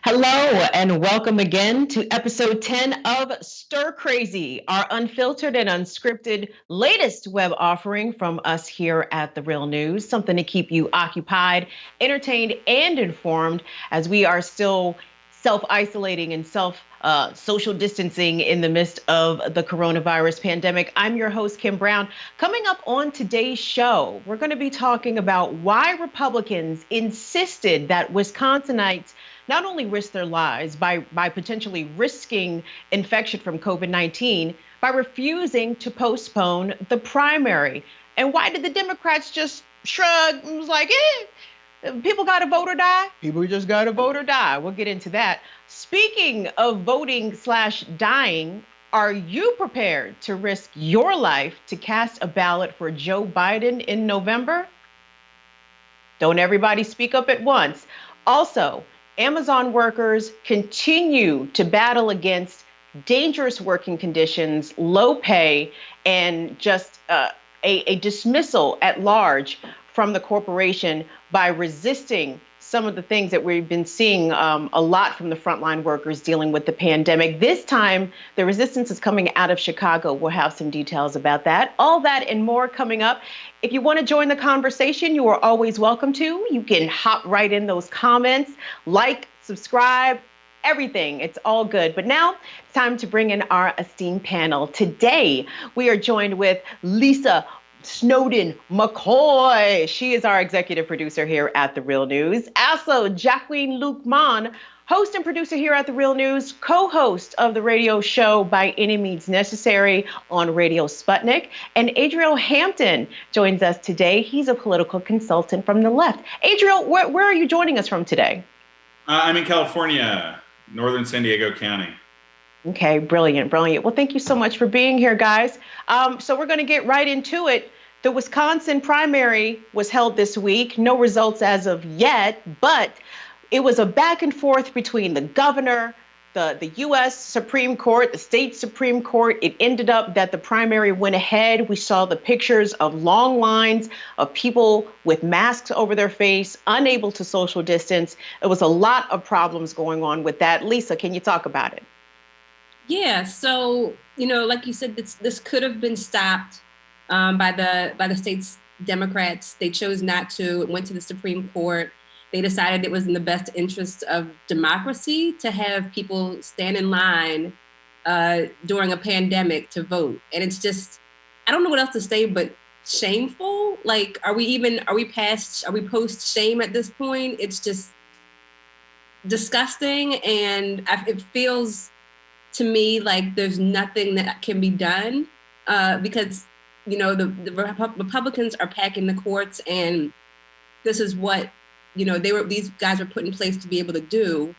Hello, and welcome again to episode 10 of Stir Crazy, our unfiltered and unscripted latest web offering from us here at The Real News. Something to keep you occupied, entertained, and informed as we are still self-isolating and social distancing in the midst of the coronavirus pandemic. I'm your host, Kim Brown. Coming up on today's show, we're going to be talking about why Republicans insisted that Wisconsinites not only risk their lives by potentially risking infection from COVID-19 by refusing to postpone the primary. And why did the Democrats just shrug and was like, people got to vote or die? People just got to vote or die. We'll get into that. Speaking of voting/dying, are you prepared to risk your life to cast a ballot for Joe Biden in November? Don't everybody speak up at once. Also, Amazon workers continue to battle against dangerous working conditions, low pay, and just a dismissal at large from the corporation by resisting some of the things that we've been seeing a lot from the frontline workers dealing with the pandemic. This time, the resistance is coming out of Chicago. We'll have some details about that. All that and more coming up. If you want to join the conversation, you are always welcome to. You can hop right in those comments, like, subscribe, everything. It's all good. But now it's time to bring in our esteemed panel. Today, we are joined with Lisa Snowden-McCray. She is our executive producer here at The Real News. Also, Jacqueline Luqman, host and producer here at The Real News, co-host of the radio show By Any Means Necessary on Radio Sputnik. And Adriel Hampton joins us today. He's a political consultant from the left. Adriel, where are you joining us from today? I'm in California, northern San Diego County. Okay, brilliant, brilliant. Well, thank you so much for being here, guys. So we're going to get right into it. The Wisconsin primary was held this week. No results as of yet, but it was a back and forth between the governor, the U.S. Supreme Court, the state Supreme Court. It ended up that the primary went ahead. We saw the pictures of long lines of people with masks over their face, unable to social distance. It was a lot of problems going on with that. Lisa, can you talk about it? Yeah, so, like you said, this could have been stopped by the state's Democrats. They chose not to. It went to the Supreme Court. They decided it was in the best interest of democracy to have people stand in line during a pandemic to vote. And it's just, I don't know what else to say, but shameful. Like, are we post shame at this point? It's just disgusting. And it feels to me like there's nothing that can be done because, the Republicans are packing the courts, and this is what, these guys were put in place to be able to do.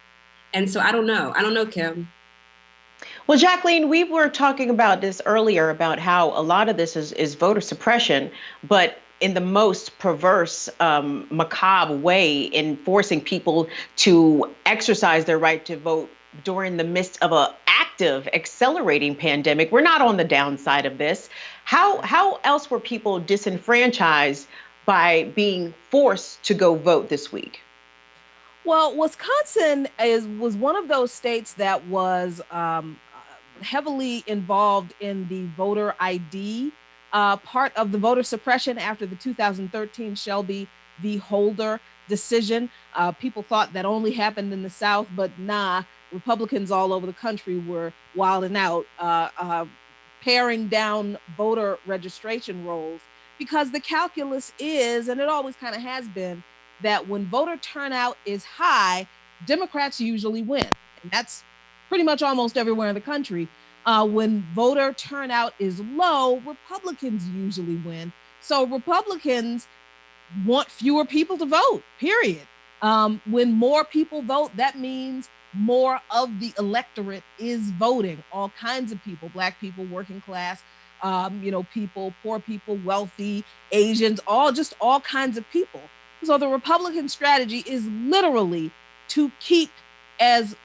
And so I don't know, Kim. Well, Jacqueline, we were talking about this earlier about how a lot of this is voter suppression, but in the most perverse, macabre way, in forcing people to exercise their right to vote during the midst of an active, accelerating pandemic. We're not on the downside of this. How else were people disenfranchised by being forced to go vote this week? Well, Wisconsin was one of those states that was heavily involved in the voter ID part of the voter suppression after the 2013 Shelby v. Holder decision. People thought that only happened in the South, but nah, Republicans all over the country were wilding out, paring down voter registration rolls, because the calculus is, and it always kind of has been, that when voter turnout is high, Democrats usually win. And that's pretty much almost everywhere in the country. When voter turnout is low, Republicans usually win. So Republicans want fewer people to vote, period. When more people vote, that means more of the electorate is voting. All kinds of people, Black people, working class, people, poor people, wealthy, Asians, all kinds of people. So the Republican strategy is literally to keep as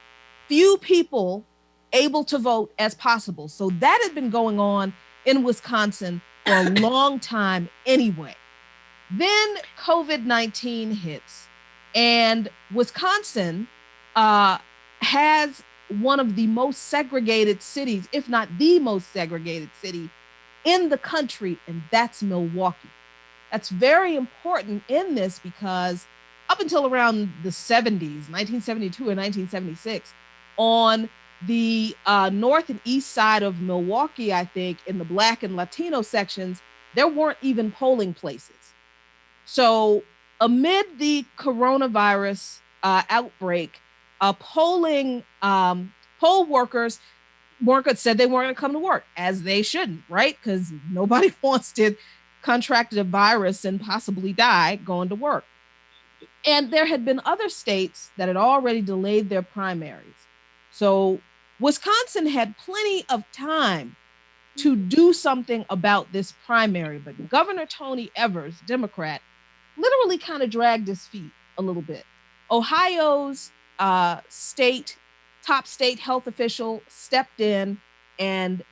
few people able to vote as possible. So that had been going on in Wisconsin for a long time anyway. Then COVID-19 hits, and Wisconsin has one of the most segregated cities, if not the most segregated city in the country, and that's Milwaukee. That's very important in this because up until around the 70s, 1972 or 1976, on the north and east side of Milwaukee, I think, in the Black and Latino sections, there weren't even polling places. So amid the coronavirus outbreak, poll workers said they weren't going to come to work, as they shouldn't, right? Because nobody wants to contract a virus and possibly die going to work. And there had been other states that had already delayed their primaries. So Wisconsin had plenty of time to do something about this primary, but Governor Tony Evers, Democrat, literally kind of dragged his feet a little bit. Ohio's top state health official stepped in and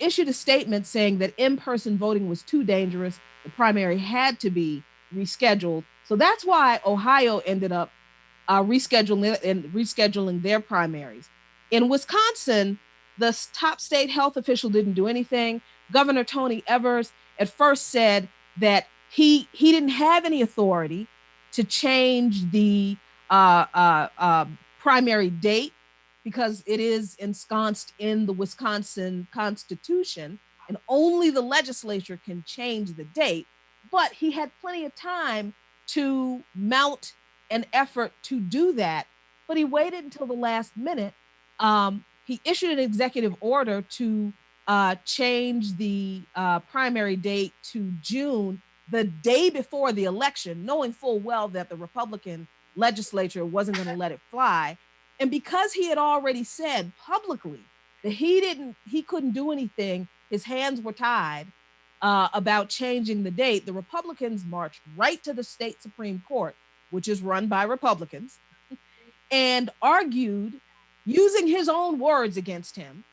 issued a statement saying that in-person voting was too dangerous. The primary had to be rescheduled. So that's why Ohio ended up rescheduling their primaries. In Wisconsin, the top state health official didn't do anything. Governor Tony Evers at first said that he didn't have any authority to change the primary date because it is ensconced in the Wisconsin Constitution, and only the legislature can change the date. But he had plenty of time to mount an effort to do that, but he waited until the last minute. He issued an executive order to change the primary date to June, the day before the election, knowing full well that the Republican legislature wasn't going to let it fly. And because he had already said publicly that he couldn't do anything, his hands were tied about changing the date, the Republicans marched right to the state Supreme Court, which is run by Republicans, and argued using his own words against him.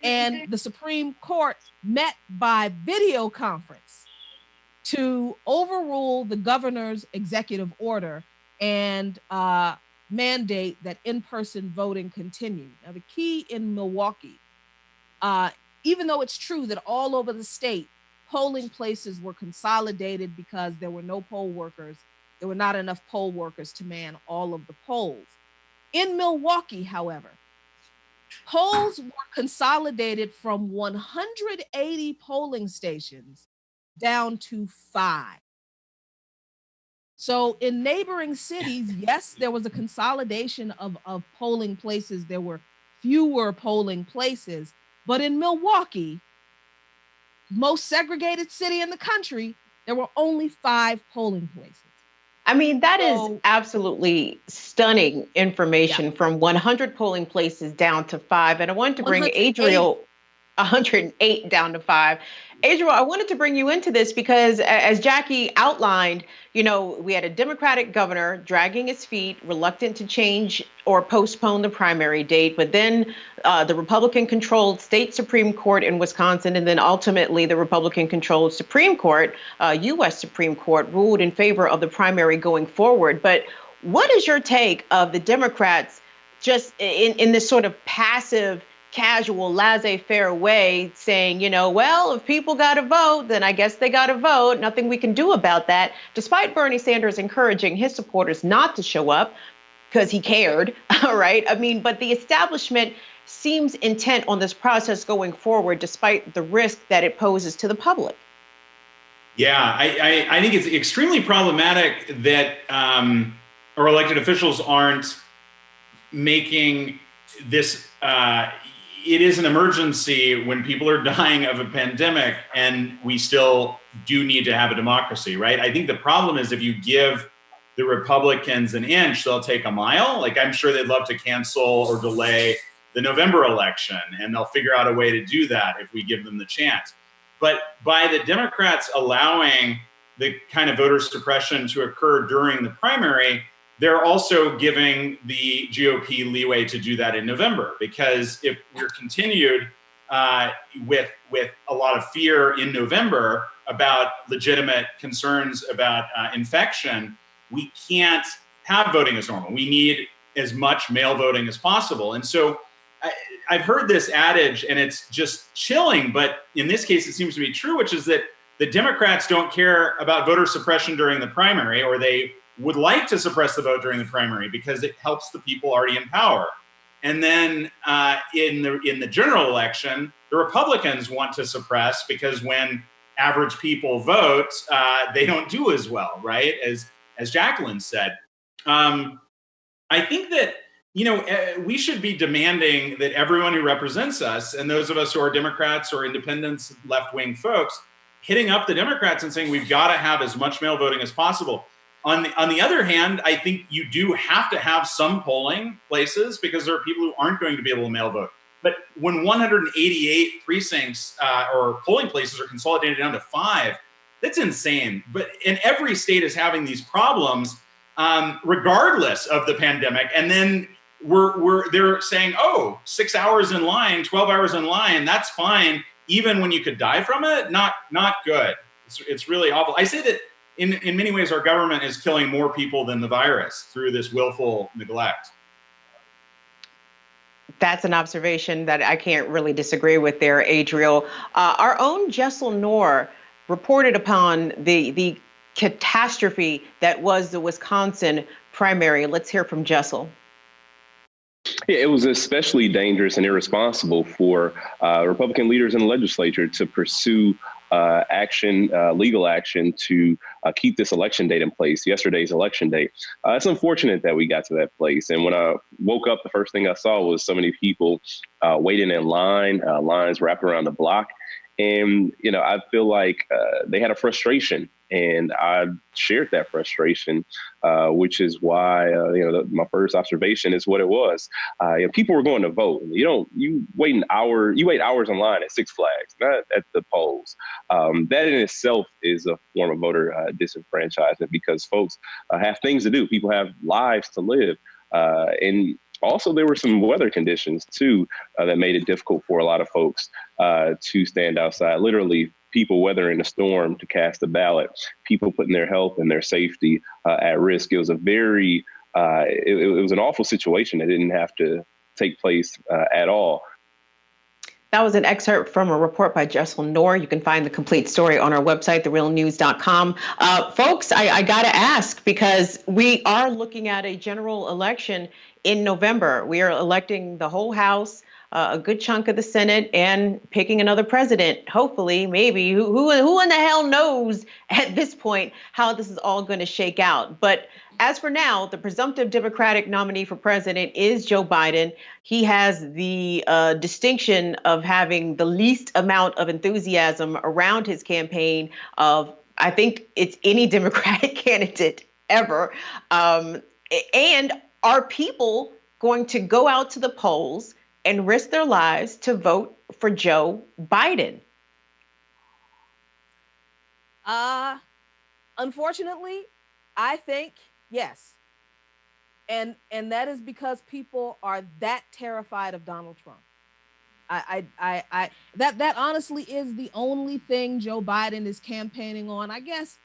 And the Supreme Court met by video conference to overrule the governor's executive order and mandate that in-person voting continue. Now, the key in Milwaukee, even though it's true that all over the state, polling places were consolidated because there were no poll workers, there were not enough poll workers to man all of the polls. In Milwaukee, however, polls were consolidated from 180 polling stations down to 5. So in neighboring cities, yes, there was a consolidation of polling places. There were fewer polling places. But in Milwaukee, most segregated city in the country, there were only 5 polling places. I mean, that is absolutely stunning information from 100 polling places down to 5. And I wanted to bring Adriel 108 down to 5. Adriel, I wanted to bring you into this because as Jackie outlined, you know, we had a Democratic governor dragging his feet, reluctant to change or postpone the primary date. But then the Republican-controlled state Supreme Court in Wisconsin, and then ultimately the Republican-controlled Supreme Court, U.S. Supreme Court, ruled in favor of the primary going forward. But what is your take of the Democrats just in this sort of passive, casual, laissez-faire way saying, you know, well, if people got to vote, then I guess they got to vote. Nothing we can do about that, despite Bernie Sanders encouraging his supporters not to show up because he cared. All right. I mean, but the establishment seems intent on this process going forward, despite the risk that it poses to the public. Yeah, I think it's extremely problematic that our elected officials aren't making this it is an emergency when people are dying of a pandemic, and we still do need to have a democracy, right? I think the problem is if you give the Republicans an inch, they'll take a mile. Like, I'm sure they'd love to cancel or delay the November election, and they'll figure out a way to do that if we give them the chance. But by the Democrats allowing the kind of voter suppression to occur during the primary, they're also giving the GOP leeway to do that in November, because if we're continued with a lot of fear in November about legitimate concerns about infection, we can't have voting as normal. We need as much mail voting as possible. And so I've heard this adage, and it's just chilling, but in this case, it seems to be true, which is that the Democrats don't care about voter suppression during the primary, or they would like to suppress the vote during the primary because it helps the people already in power. And then in the general election, the Republicans want to suppress because when average people vote, they don't do as well, right? As Jacqueline said. I think that, we should be demanding that everyone who represents us, and those of us who are Democrats or independents, left-wing folks, hitting up the Democrats and saying we've got to have as much mail voting as possible. On the other hand, I think you do have to have some polling places because there are people who aren't going to be able to mail vote. But when 188 precincts or polling places are consolidated down to 5, that's insane. And every state is having these problems regardless of the pandemic. And then they're saying, 6 hours in line, 12 hours in line, that's fine. Even when you could die from it, not good. It's really awful. I say that in many ways, our government is killing more people than the virus through this willful neglect. That's an observation that I can't really disagree with there, Adriel. Our own Jessel Noor reported upon the catastrophe that was the Wisconsin primary. Let's hear from Jessel. Yeah, it was especially dangerous and irresponsible for Republican leaders in the legislature to pursue legal action to keep this election date in place, yesterday's election date. It's unfortunate that we got to that place. And when I woke up, the first thing I saw was so many people waiting in line, lines wrapped around the block. And, I feel like they had a frustration, and I shared that frustration, which is why, my first observation is what it was. People were going to vote. You wait hours in line at Six Flags, not at the polls. That in itself is a form of voter disenfranchisement because folks have things to do. People have lives to live. And also, there were some weather conditions, too, that made it difficult for a lot of folks to stand outside. Literally, people weathering a storm to cast a ballot, people putting their health and their safety at risk. It was it was an awful situation that didn't have to take place at all. That was an excerpt from a report by Jessel Noor. You can find the complete story on our website, therealnews.com. Folks, I got to ask, because we are looking at a general election in November. We are electing the whole House, a good chunk of the Senate, and picking another president, hopefully, maybe. Who in the hell knows at this point how this is all going to shake out? But as for now, the presumptive Democratic nominee for president is Joe Biden. He has the distinction of having the least amount of enthusiasm around his campaign of, I think it's any Democratic candidate ever. And are people going to go out to the polls and risk their lives to vote for Joe Biden? Unfortunately, I think yes. And that is because people are that terrified of Donald Trump. That honestly is the only thing Joe Biden is campaigning on. I guess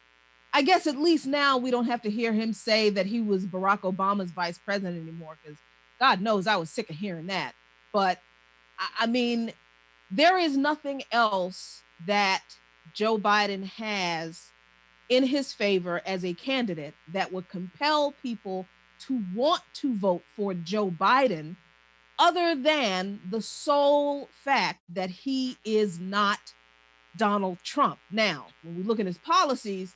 at least now we don't have to hear him say that he was Barack Obama's vice president anymore, because God knows I was sick of hearing that. But I mean, there is nothing else that Joe Biden has in his favor as a candidate that would compel people to want to vote for Joe Biden, other than the sole fact that he is not Donald Trump. Now, when we look at his policies,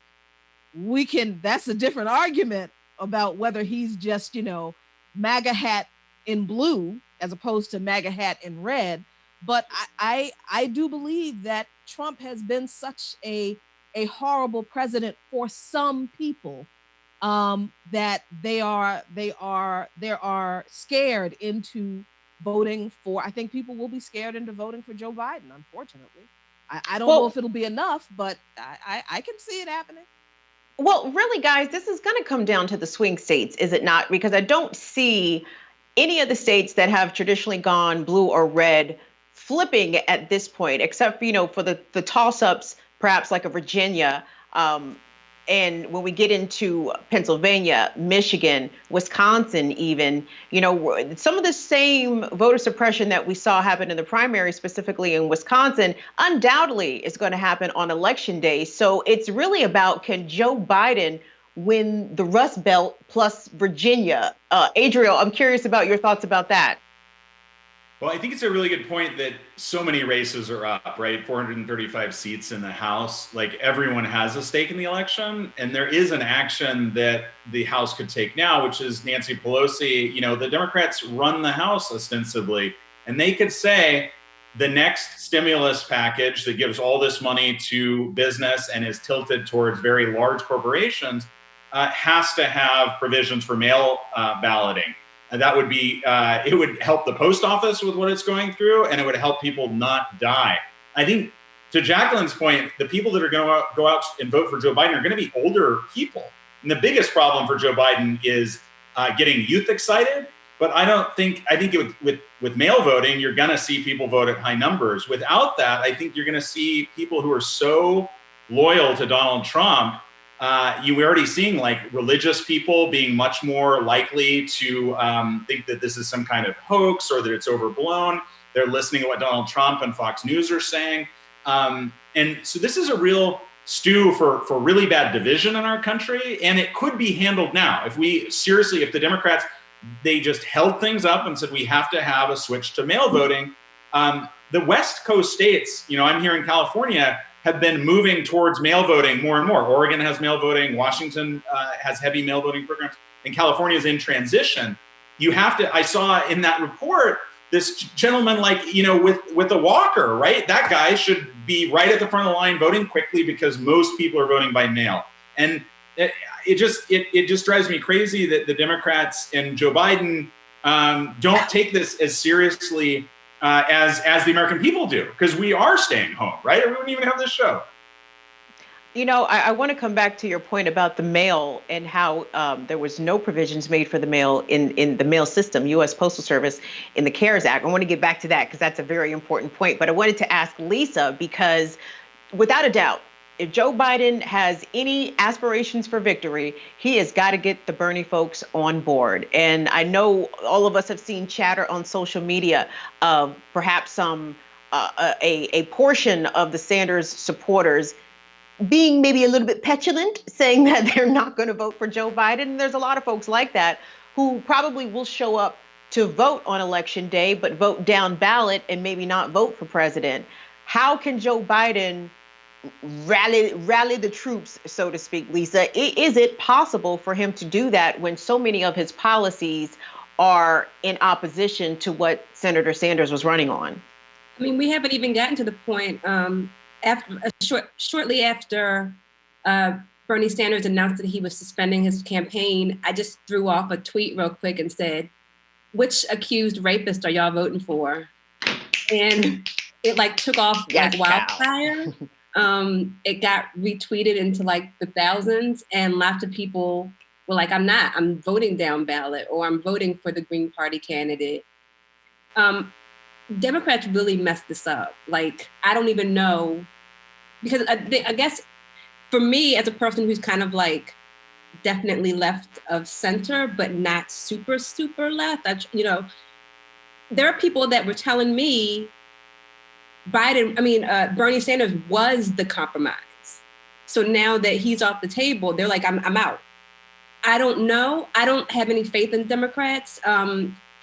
that's a different argument about whether he's just, MAGA hat in blue as opposed to MAGA hat in red. But I do believe that Trump has been such a horrible president for some people that they are scared into voting for. I think people will be scared into voting for Joe Biden, unfortunately. I don't know if it'll be enough, but I can see it happening. Well, really, guys, this is going to come down to the swing states, is it not? Because I don't see any of the states that have traditionally gone blue or red flipping at this point, except, for the toss-ups, perhaps like a Virginia. and when we get into Pennsylvania, Michigan, Wisconsin, even, some of the same voter suppression that we saw happen in the primary, specifically in Wisconsin, undoubtedly is going to happen on election day. So it's really about, can Joe Biden win the Rust Belt plus Virginia? Adriel, I'm curious about your thoughts about that. Well, I think it's a really good point that so many races are up, right? 435 seats in the House. Like, everyone has a stake in the election. And there is an action that the House could take now, which is Nancy Pelosi. The Democrats run the House ostensibly, and they could say the next stimulus package that gives all this money to business and is tilted towards very large corporations has to have provisions for mail balloting. And that would be, it would help the post office with what it's going through, and it would help people not die. I think, to Jacqueline's point, the people that are going to go out and vote for Joe Biden are going to be older people. And the biggest problem for Joe Biden is getting youth excited. But I think with mail voting, you're going to see people vote at high numbers. Without that, I think you're going to see people who are so loyal to Donald Trump. We're already seeing, like, religious people being much more likely to think that this is some kind of hoax or that it's overblown. They're listening to what Donald Trump and Fox News are saying. And so this is a real stew for really bad division in our country. And it could be handled now. If the Democrats, they just held things up and said, we have to have a switch to mail voting. The West Coast states, I'm here in California, have been moving towards mail voting more and more. Oregon has mail voting. Washington has heavy mail voting programs. And California is in transition. I saw in that report, this gentleman, with a walker, right? That guy should be right at the front of the line voting quickly, because most people are voting by mail. And it just drives me crazy that the Democrats and Joe Biden don't take this as seriously as the American people do, because we are staying home, right? Or we wouldn't even have this show. I want to come back to your point about the mail and how there was no provisions made for the mail in the mail system, U.S. Postal Service, in the CARES Act. I want to get back to that because that's a very important point. But I wanted to ask Lisa, because without a doubt, if Joe Biden has any aspirations for victory, he has got to get the Bernie folks on board. And I know all of us have seen chatter on social media of perhaps a portion of the Sanders supporters being maybe a little bit petulant, saying that they're not going to vote for Joe Biden. And there's a lot of folks like that who probably will show up to vote on election day, but vote down ballot and maybe not vote for president. How can Joe Biden rally the troops, so to speak, Lisa? Is it possible for him to do that when so many of his policies are in opposition to what Senator Sanders was running on? I mean, we haven't even gotten to the point shortly after Bernie Sanders announced that he was suspending his campaign. I just threw off a tweet real quick and said, "Which accused rapist are y'all voting for?" And it took off like wildfire. It got retweeted into the thousands, and lots of people were like, I'm voting down ballot, or I'm voting for the Green Party candidate. Democrats really messed this up. I don't even know, because I guess for me, as a person who's kind of definitely left of center, but not super, super left, there are people that were telling me Bernie Sanders was the compromise. So now that he's off the table, they're like, I'm out. I don't know. I don't have any faith in Democrats.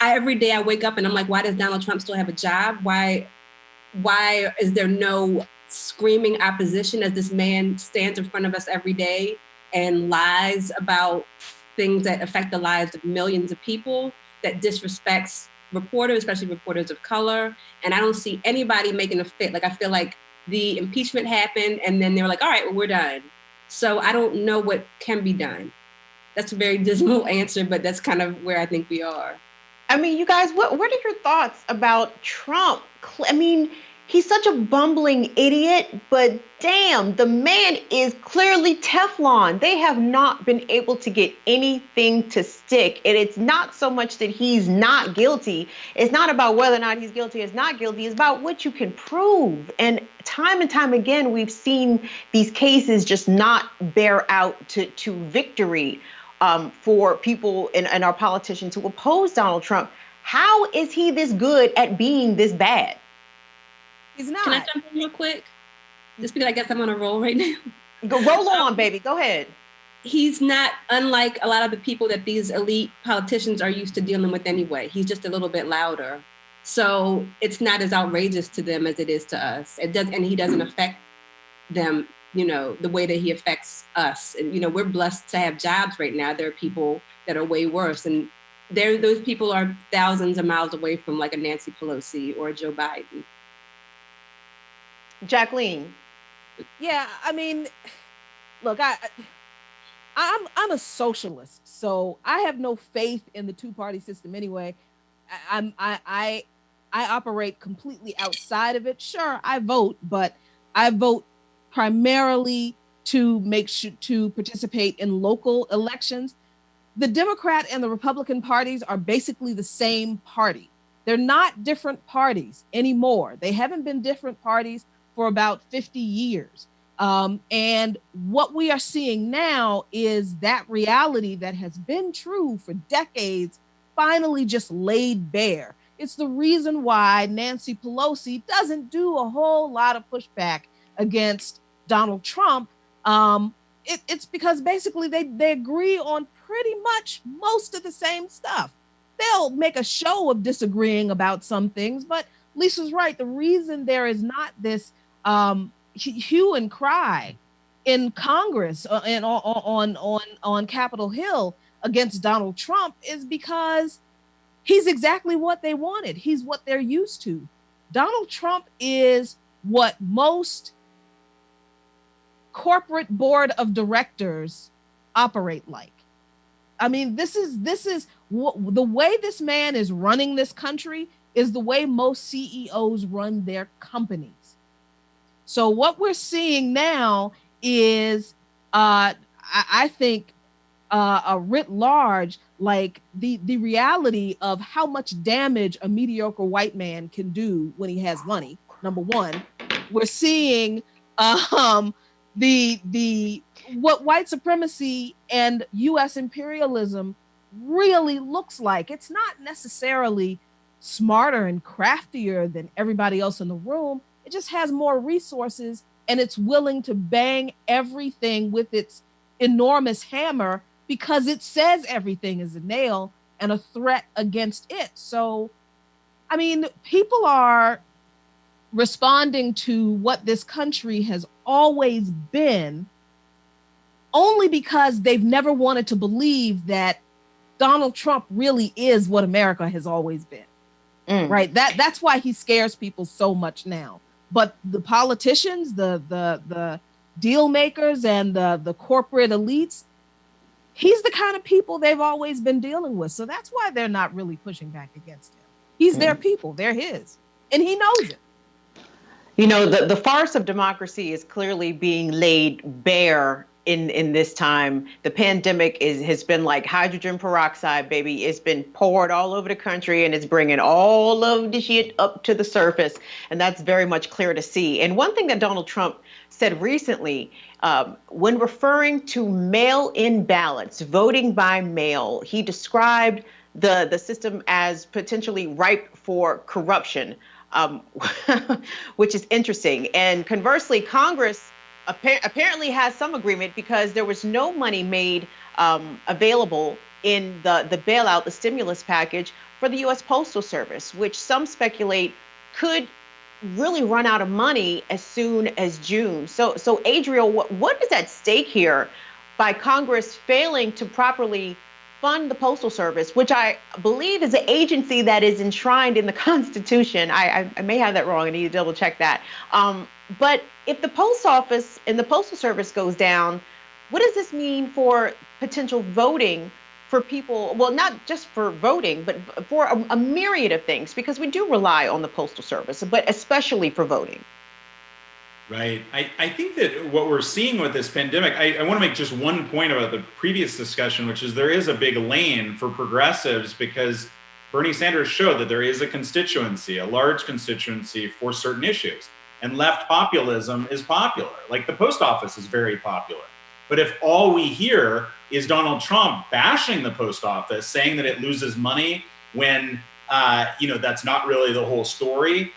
Every day I wake up and I'm like, why does Donald Trump still have a job? Why is there no screaming opposition as this man stands in front of us every day and lies about things that affect the lives of millions of people, that disrespects reporters, especially reporters of color? And I don't see anybody making a fit. I feel like the impeachment happened and then they were like, all right, well, we're done. So I don't know what can be done. That's a very dismal answer, but that's kind of where I think we are. I mean, you guys, what are your thoughts about Trump? I mean, He's such a bumbling idiot, but damn, the man is clearly Teflon. They have not been able to get anything to stick. And it's not so much that he's not guilty. It's not about whether or not he's guilty or not guilty. It's about what you can prove. And time again, we've seen these cases just not bear out to victory for people and our politicians who oppose Donald Trump. How is he this good at being this bad? He's not. Can I jump in real quick? Just because I guess I'm on a roll right now. Go roll on, baby. Go ahead. He's not unlike a lot of the people that these elite politicians are used to dealing with anyway. He's just a little bit louder. So it's not as outrageous to them as it is to us. And he doesn't affect them, the way that he affects us. And, we're blessed to have jobs right now. There are people that are way worse. And those people are thousands of miles away from like a Nancy Pelosi or a Joe Biden. Jacqueline. Yeah, I mean, look, I'm a socialist, so I have no faith in the two-party system anyway. I operate completely outside of it. Sure, I vote, but I vote primarily to participate in local elections. The Democrat and the Republican parties are basically the same party. They're not different parties anymore. They haven't been different parties for about 50 years. And what we are seeing now is that reality that has been true for decades finally just laid bare. It's the reason why Nancy Pelosi doesn't do a whole lot of pushback against Donald Trump. It's because basically they agree on pretty much most of the same stuff. They'll make a show of disagreeing about some things, but Lisa's right. The reason there is not this hue and cry in Congress and on Capitol Hill against Donald Trump is because he's exactly what they wanted. He's what they're used to. Donald Trump is what most corporate board of directors operate like. I mean, this is the way this man is running this country is the way most CEOs run their companies. So what we're seeing now is, I think, writ large, like the reality of how much damage a mediocre white man can do when he has money. Number one, we're seeing what white supremacy and U.S. imperialism really looks like. It's not necessarily smarter and craftier than everybody else in the room. It just has more resources and it's willing to bang everything with its enormous hammer because it says everything is a nail and a threat against it. So, I mean, people are responding to what this country has always been only because they've never wanted to believe that Donald Trump really is what America has always been. Right? That's why he scares people so much now. But the politicians, the deal makers, and the corporate elites, he's the kind of people they've always been dealing with. So that's why they're not really pushing back against him. He's their people, they're his, and he knows it. The farce of democracy is clearly being laid bare in this time. The pandemic has been like hydrogen peroxide, baby. It's been poured all over the country and it's bringing all of the shit up to the surface. And that's very much clear to see. And one thing that Donald Trump said recently, when referring to mail-in ballots, voting by mail, he described the system as potentially ripe for corruption, which is interesting. And conversely, Congress apparently has some agreement because there was no money made available in the bailout, the stimulus package for the U.S. Postal Service, which some speculate could really run out of money as soon as June. So Adriel, what is at stake here by Congress failing to properly fund the Postal Service, which I believe is an agency that is enshrined in the Constitution? I may have that wrong. I need to double check that. But if the post office and the Postal Service goes down, what does this mean for potential voting for people, well, not just for voting, but for a myriad of things, because we do rely on the Postal Service, but especially for voting. Right. I think that what we're seeing with this pandemic, I want to make just one point about the previous discussion, which is there is a big lane for progressives because Bernie Sanders showed that there is a constituency, a large constituency for certain issues. And left populism is popular. Like the post office is very popular. But if all we hear is Donald Trump bashing the post office, saying that it loses money when, that's not really the whole story,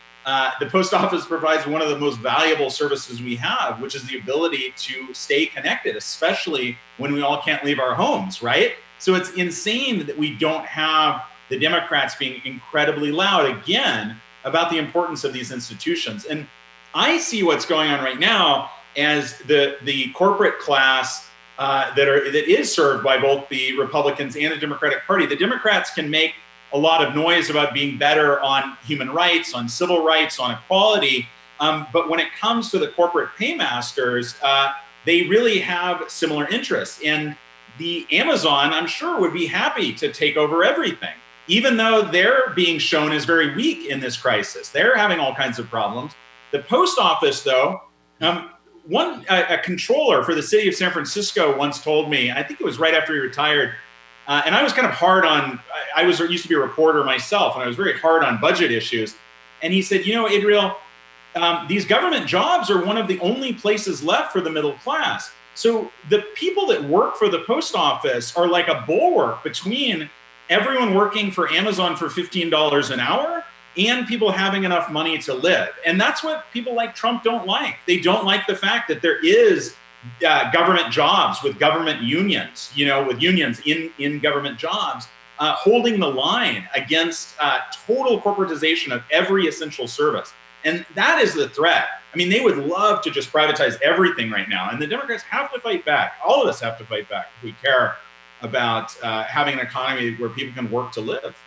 the post office provides one of the most valuable services we have, which is the ability to stay connected, especially when we all can't leave our homes, right? So it's insane that we don't have the Democrats being incredibly loud again about the importance of these institutions. And I see what's going on right now as the corporate class that is served by both the Republicans and the Democratic Party. The Democrats can make a lot of noise about being better on human rights, on civil rights, on equality. But when it comes to the corporate paymasters, they really have similar interests. And the Amazon, I'm sure, would be happy to take over everything, even though they're being shown as very weak in this crisis. They're having all kinds of problems. The post office, though, a controller for the city of San Francisco once told me, I think it was right after he retired, and I was kind of hard on, used to be a reporter myself, and I was very hard on budget issues. And he said, Adriel, these government jobs are one of the only places left for the middle class. So the people that work for the post office are like a bulwark between everyone working for Amazon for $15 an hour and people having enough money to live. And that's what people like Trump don't like. They don't like the fact that there is government jobs with government unions, with unions in government jobs, holding the line against total corporatization of every essential service. And that is the threat. I mean, they would love to just privatize everything right now. And the Democrats have to fight back. All of us have to fight back if we care about having an economy where people can work to live.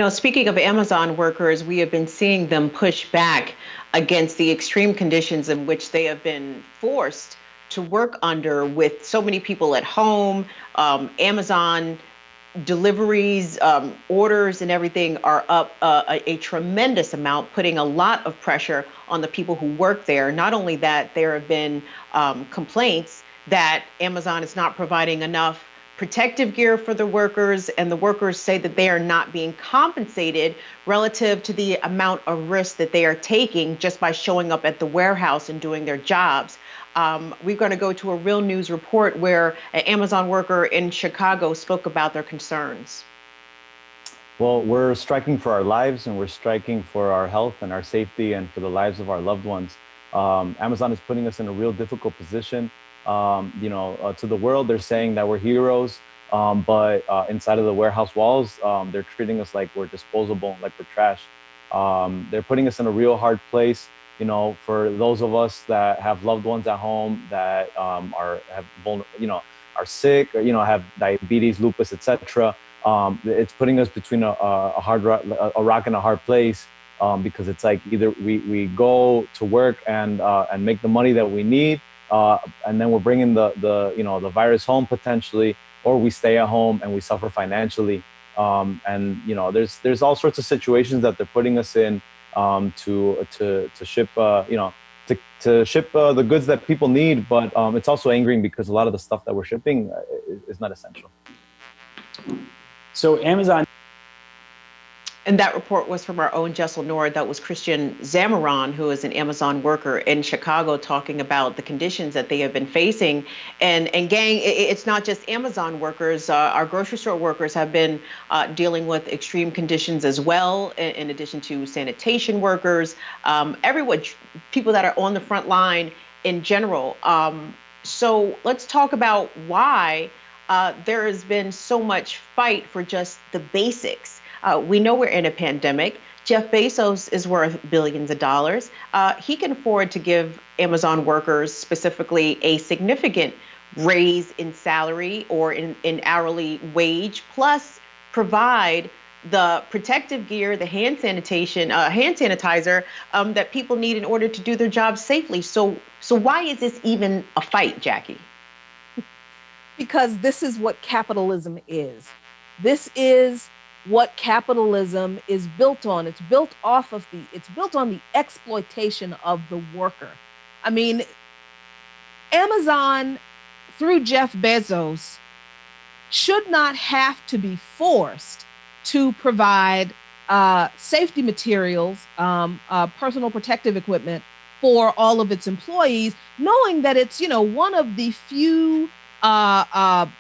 Speaking of Amazon workers, we have been seeing them push back against the extreme conditions in which they have been forced to work under, with so many people at home. Amazon deliveries, orders and everything are up a tremendous amount, putting a lot of pressure on the people who work there. Not only that, there have been complaints that Amazon is not providing enough protective gear for the workers, and the workers say that they are not being compensated relative to the amount of risk that they are taking just by showing up at the warehouse and doing their jobs. We're going to go to a Real News report where an Amazon worker in Chicago spoke about their concerns. Well, we're striking for our lives, and we're striking for our health and our safety and for the lives of our loved ones. Amazon is putting us in a real difficult position. To the world, they're saying that we're heroes, but inside of the warehouse walls, they're treating us like we're disposable, like we're trash. They're putting us in a real hard place. For those of us that have loved ones at home that are sick, or have diabetes, lupus, etc. It's putting us between a rock and a hard place, because it's like either we go to work and make the money that we need, and then we're bringing the virus home potentially, or we stay at home and we suffer financially. There's all sorts of situations that they're putting us in to ship to ship the goods that people need, but it's also angering because a lot of the stuff that we're shipping is not essential. So Amazon. And that report was from our own Jessel Nord. That was Christian Zamaron, who is an Amazon worker in Chicago, talking about the conditions that they have been facing. And gang, it's not just Amazon workers. Our grocery store workers have been dealing with extreme conditions as well, in addition to sanitation workers, everyone, people that are on the front line in general. So let's talk about why there has been so much fight for just the basics. We know we're in a pandemic. Jeff Bezos is worth billions of dollars. He can afford to give Amazon workers specifically a significant raise in salary or in hourly wage, plus provide the protective gear, the hand sanitizer that people need in order to do their jobs safely. So why is this even a fight, Jackie? Because this is what capitalism is. This is what capitalism is built on. It's built on the exploitation of the worker. I mean, Amazon, through Jeff Bezos, should not have to be forced to provide safety materials, personal protective equipment for all of its employees, knowing that it's, one of the few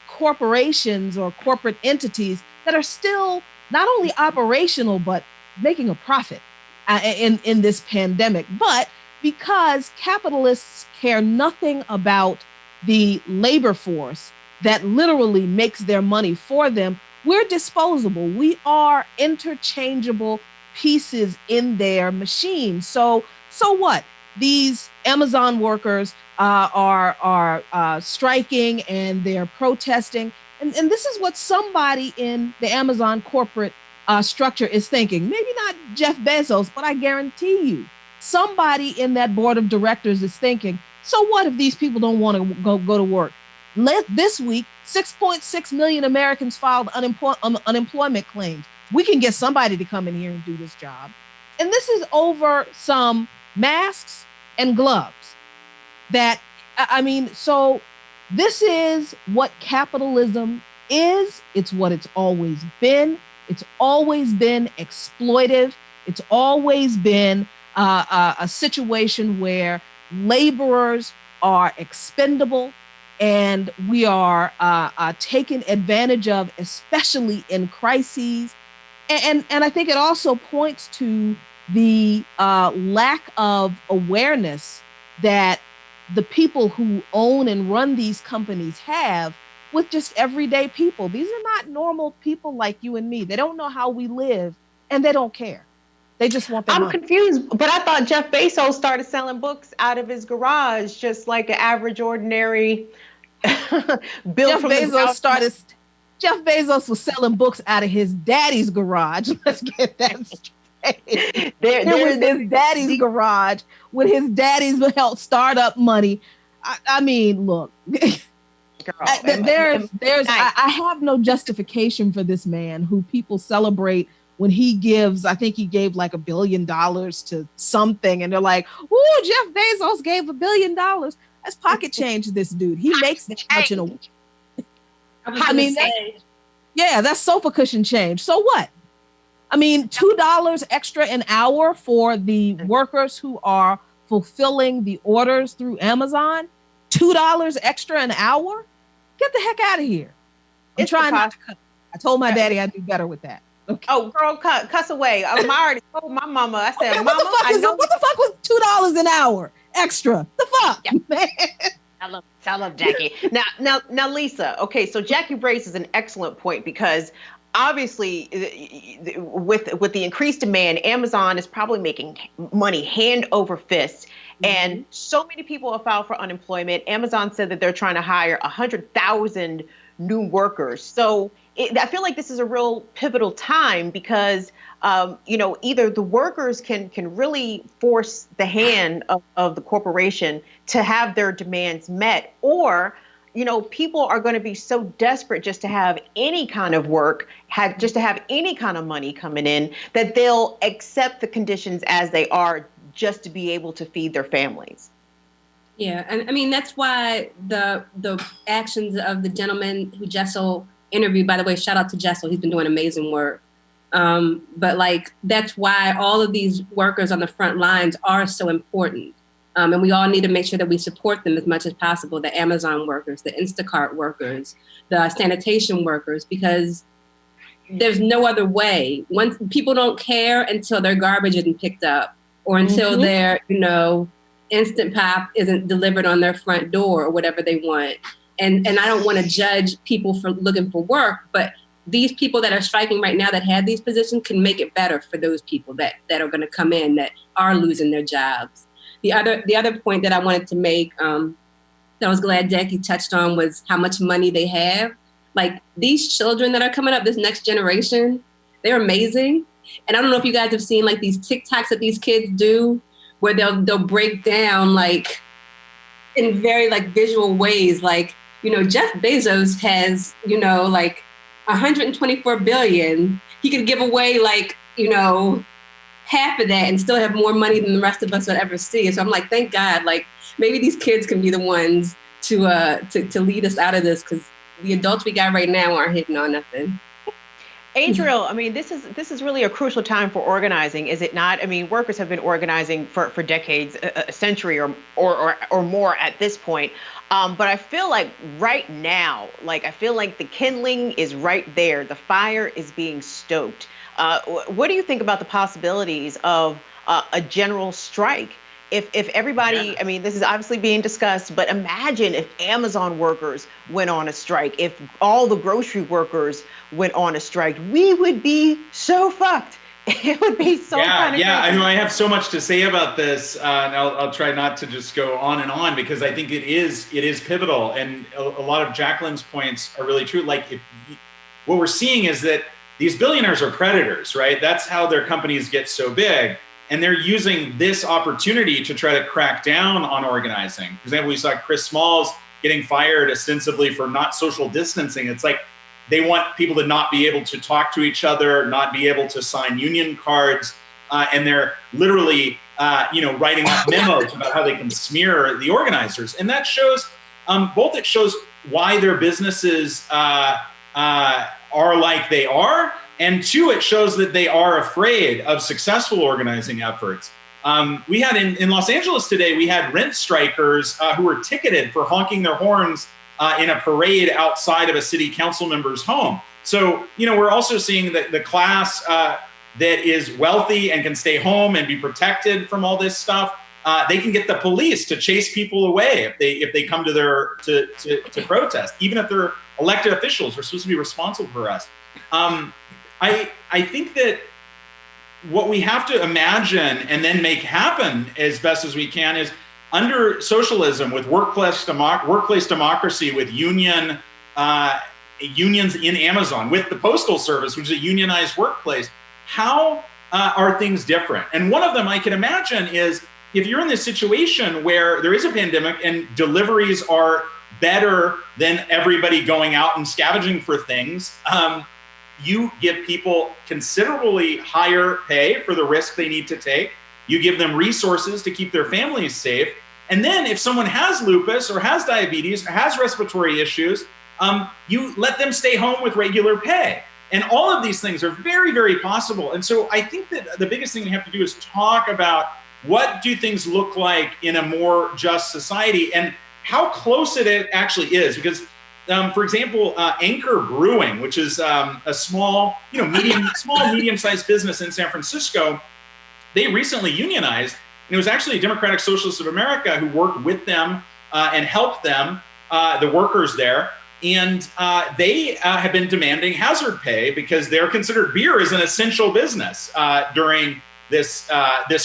corporations or corporate entities that are still not only operational, but making a profit in this pandemic. But because capitalists care nothing about the labor force that literally makes their money for them, we're disposable. We are interchangeable pieces in their machine. So what? These Amazon workers are striking and they're protesting. And this is what somebody in the Amazon corporate structure is thinking. Maybe not Jeff Bezos, but I guarantee you, somebody in that board of directors is thinking, so what if these people don't want to go to work? This week, 6.6 million Americans filed unemployment claims. We can get somebody to come in here and do this job. And this is over some masks and gloves so this is what capitalism is. It's what it's always been. It's always been exploitive. It's always been a situation where laborers are expendable and we are taken advantage of, especially in crises. And I think it also points to the lack of awareness that the people who own and run these companies have with just everyday people. These are not normal people like you and me. They don't know how we live and they don't care. They just want their money. I'm confused, but I thought Jeff Bezos started selling books out of his garage, just like an average, ordinary Jeff Bezos was selling books out of his daddy's garage. Let's get that straight. There was his daddy's garage with his daddy's help startup money. I mean, look, girl, I have no justification for this man who people celebrate when he gives. I think he gave like $1 billion to something, and they're like, "Ooh, Jeff Bezos gave $1 billion." That's pocket change to this dude. He makes that much in a week. That's sofa cushion change. So what? I mean, $2 extra an hour for the workers who are fulfilling the orders through Amazon. $2 extra an hour? Get the heck out of here. I'm trying not to cut. I told my daddy I'd do better with that. Okay. Oh, girl, cuss away. I already told my mama. I said, okay, what the fuck was $2 an hour extra? The fuck, yeah. Man. I love Jackie. Now, Lisa. Okay, so Jackie raises an excellent point because obviously, with the increased demand, Amazon is probably making money hand over fist. Mm-hmm. And so many people have filed for unemployment. Amazon said that they're trying to hire 100,000 new workers. So I feel like this is a real pivotal time because, either the workers can really force the hand of the corporation to have their demands met, or people are going to be so desperate just to have any kind of work, just to have any kind of money coming in, that they'll accept the conditions as they are just to be able to feed their families. Yeah, and I mean, that's why the actions of the gentleman who Jessel interviewed, by the way, shout out to Jessel, he's been doing amazing work. But that's why all of these workers on the front lines are so important. And we all need to make sure that we support them as much as possible, the Amazon workers, the Instacart workers, the sanitation workers, because there's no other way. Once people don't care until their garbage isn't picked up or until their, Instant Pop isn't delivered on their front door or whatever they want. And I don't want to judge people for looking for work, but these people that are striking right now that have these positions can make it better for those people that are going to come in that are losing their jobs. The other point that I wanted to make that I was glad Jackie touched on was how much money they have. Like these children that are coming up, this next generation, they're amazing. And I don't know if you guys have seen like these TikToks that these kids do where they'll break down like in very like visual ways, like, Jeff Bezos has, like 124 billion. He could give away like, half of that and still have more money than the rest of us would ever see. So I'm like, thank God, like maybe these kids can be the ones to lead us out of this, because the adults we got right now aren't hitting on nothing. Adriel, I mean, this is really a crucial time for organizing, is it not? I mean, workers have been organizing for decades, a century or more at this point. But I feel like right now, I feel like the kindling is right there. The fire is being stoked. What do you think about the possibilities of a general strike? If everybody, I mean, this is obviously being discussed, but imagine if Amazon workers went on a strike, if all the grocery workers went on a strike, we would be so fucked. It would be so kind of crazy. I know I have so much to say about this, and I'll try not to just go on and on, because I think it is pivotal, and a lot of Jacqueline's points are really true. Like, what we're seeing is that these billionaires are predators, right? That's how their companies get so big. And they're using this opportunity to try to crack down on organizing. For example, we saw Chris Smalls getting fired ostensibly for not social distancing. It's like they want people to not be able to talk to each other, not be able to sign union cards. And they're literally, writing up memos about how they can smear the organizers. And that shows, both it shows why their businesses are like they are, and two, it shows that they are afraid of successful organizing efforts. We had in Los Angeles today, we had rent strikers who were ticketed for honking their horns in a parade outside of a city council member's home. So, we're also seeing that the class that is wealthy and can stay home and be protected from all this stuff, they can get the police to chase people away if they come to protest, even if they're elected officials. They're supposed to be responsible for arrest. I think that what we have to imagine and then make happen as best as we can is under socialism, with workplace democracy, with unions in Amazon, with the Postal Service, which is a unionized workplace. How are things different? And one of them I can imagine is if you're in this situation where there is a pandemic and deliveries are better than everybody going out and scavenging for things, you give people considerably higher pay for the risk they need to take. You give them resources to keep their families safe. And then if someone has lupus or has diabetes or has respiratory issues, you let them stay home with regular pay. And all of these things are very, very possible. And so I think that the biggest thing we have to do is talk about what do things look like in a more just society and how close it actually is. Because for example, Anchor Brewing, which is a small, medium-sized business in San Francisco, they recently unionized. And it was actually Democratic Socialists of America who worked with them and helped them, the workers there. And they have been demanding hazard pay because they're considered beer as an essential business during this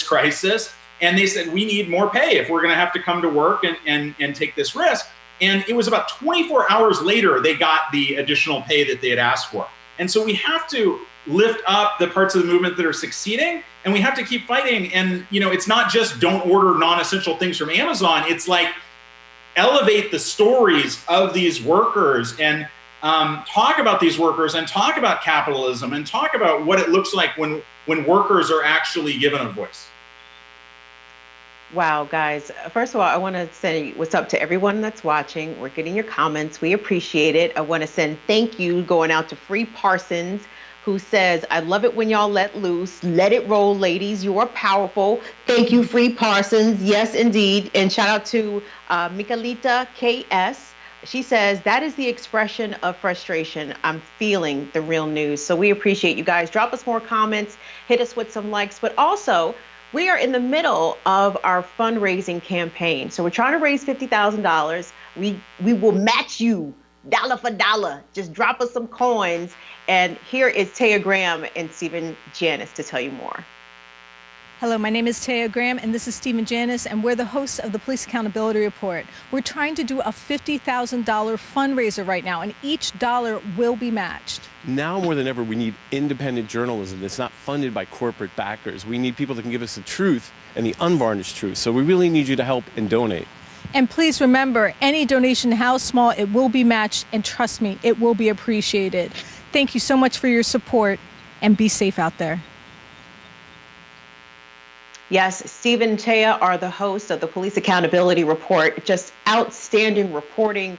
crisis. And they said, we need more pay if we're going to have to come to work and take this risk. And it was about 24 hours later, they got the additional pay that they had asked for. And so we have to lift up the parts of the movement that are succeeding, and we have to keep fighting. And, it's not just don't order non-essential things from Amazon. It's like elevate the stories of these workers and talk about these workers and talk about capitalism and talk about what it looks like when workers are actually given a voice. Wow, guys. First of all, I want to say what's up to everyone that's watching. We're getting your comments. We appreciate it. I want to send thank you going out to Free Parsons, who says, I love it when y'all let loose. Let it roll, ladies. You are powerful. Thank you, Free Parsons. Yes, indeed. And shout out to Michalita KS. She says, that is the expression of frustration. I'm feeling the real news. So we appreciate you guys. Drop us more comments. Hit us with some likes. But also, we are in the middle of our fundraising campaign. So we're trying to raise $50,000. We will match you dollar for dollar. Just drop us some coins. And here is Taya Graham and Stephen Janis to tell you more. Hello, my name is Taya Graham, and this is Stephen Janis, and we're the hosts of the Police Accountability Report. We're trying to do a $50,000 fundraiser right now, and each dollar will be matched. Now more than ever, we need independent journalism that's not funded by corporate backers. We need people that can give us the truth and the unvarnished truth. So we really need you to help and donate. And please remember, any donation, how small, it will be matched, and trust me, it will be appreciated. Thank you so much for your support, and be safe out there. Yes, Steve and Taya are the hosts of the Police Accountability Report. Just outstanding reporting,